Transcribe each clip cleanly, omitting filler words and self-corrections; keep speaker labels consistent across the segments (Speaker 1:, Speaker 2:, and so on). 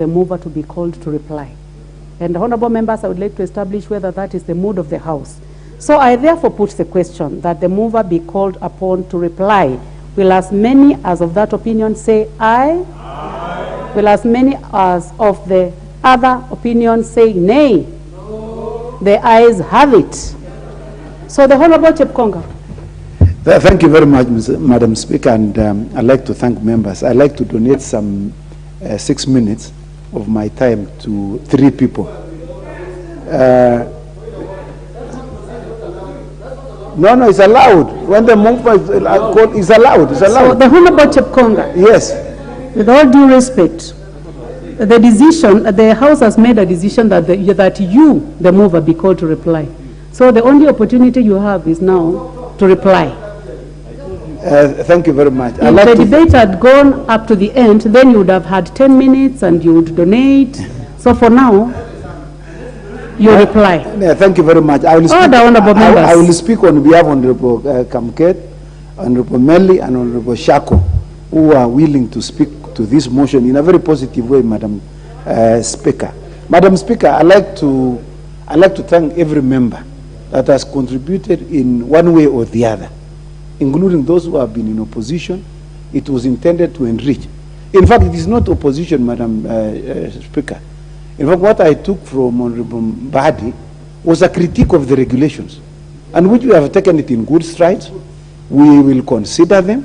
Speaker 1: the mover to be called to reply. And honorable members, I would like to establish whether that is the mood of the House. So I therefore put the question that the mover be called upon to reply. Will as many as of that opinion say aye? Aye. Will as many as of the other opinion say nay? No. The ayes have it. So the Honorable Cheokonga.
Speaker 2: Thank you very much, Madam Speaker, and I'd like to thank members. I'd like to donate some 6 minutes of my time to 3 people. No, it's allowed. When the mover is called, it's allowed. It's allowed.
Speaker 1: So the Honorable Cheokonga.
Speaker 2: Yes.
Speaker 1: With all due respect, the decision, the House has made a decision that that you, the mover, be called to reply. So the only opportunity you have is now to reply.
Speaker 2: Thank you very much.
Speaker 1: If the debate had gone up to the end, then you would have had 10 minutes and you would donate. So for now, you reply.
Speaker 2: Yeah, thank you very much. I will speak,
Speaker 1: honorable members.
Speaker 2: I will speak on behalf of Honorable Kamket, Honorable Melly, and Honorable Shako, who are willing to speak to this motion in a very positive way, Madam Speaker. Madam Speaker, I'd like to thank every member that has contributed in one way or the other, including those who have been in opposition. It was intended to enrich. In fact, it is not opposition, Madam Speaker. In fact, what I took from Honorable Mbadi was a critique of the regulations, and which we have taken it in good strides. We will consider them.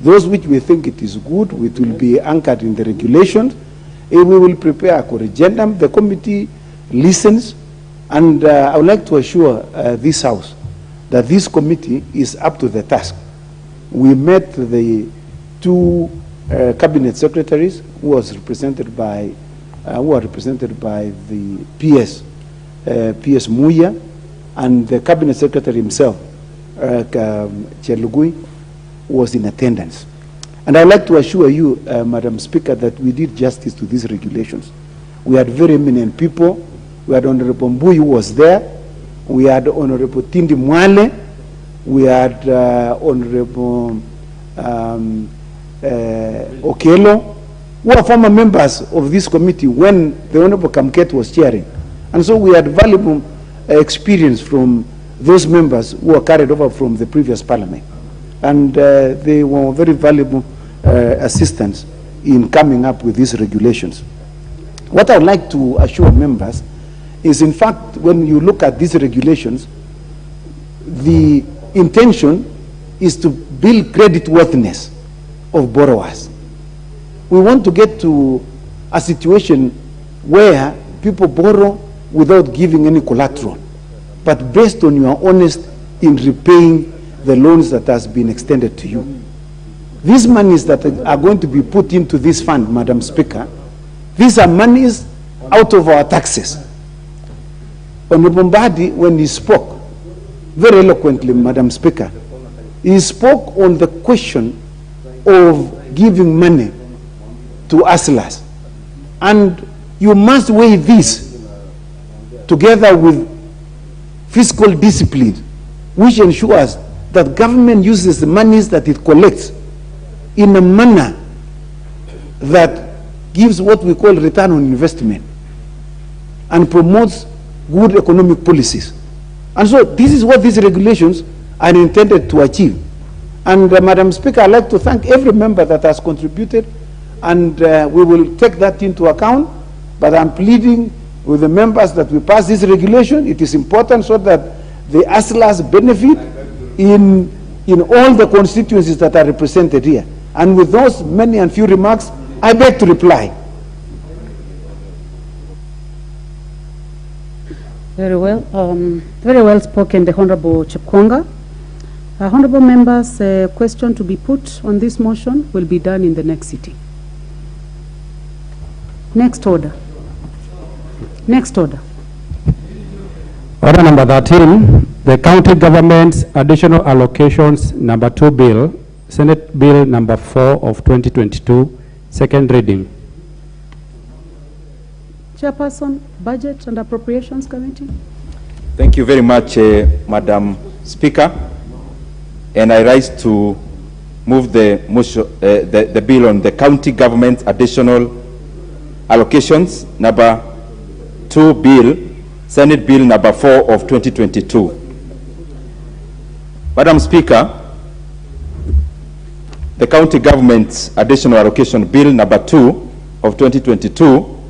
Speaker 2: Those which we think it is good, it will be anchored in the regulations. We will prepare a corrigendum. The committee listens, and I would like to assure this House that this committee is up to the task. We met the 2 cabinet secretaries who are represented by the PS Muya, and the cabinet secretary himself, Chelugui, was in attendance. And I'd like to assure you, Madam Speaker, that we did justice to these regulations. We had very eminent people. We had Honorable Mbui, who was there. We had Honorable Tindi Mwale. We had Honorable Okelo, who are former members of this committee when the Honorable Kamket was chairing. And so we had valuable experience from those members who were carried over from the previous parliament. And they were very valuable assistance in coming up with these regulations. What I would like to assure members is, in fact, when you look at these regulations, the intention is to build creditworthiness of borrowers. We want to get to a situation where people borrow without giving any collateral, but based on your honest in repaying the loans that has been extended to you. These monies that are going to be put into this fund, Madam Speaker, these are monies out of our taxes. Honorable Mbadi, when he spoke very eloquently, Madam Speaker, he spoke on the question of giving money to hustlers. And you must weigh this together with fiscal discipline, which ensures that government uses the monies that it collects in a manner that gives what we call return on investment and promotes good economic policies. And so this is what these regulations are intended to achieve. And Madam Speaker, I'd like to thank every member that has contributed, and we will take that into account. But I'm pleading with the members that we pass this regulation. It is important so that the hustlers benefit in all the constituencies that are represented here. And with those many and few remarks, I beg to reply.
Speaker 1: Very well spoken, the Honorable Cheokonga. Honorable members, question to be put on this motion will be done in the next sitting. Next order. Next order.
Speaker 3: Order number 13, the County Government's Additional Allocations number 2 Bill, Senate Bill number 4 of 2022, second reading.
Speaker 1: Chairperson, Budget and Appropriations Committee.
Speaker 4: Thank you very much, Madam Speaker. And I rise to move the motion, the bill on the County Government's Additional allocations number 2 bill, Senate Bill number 4 of 2022. Madam Speaker, the County Government's Additional Allocation Bill number 2 of 2022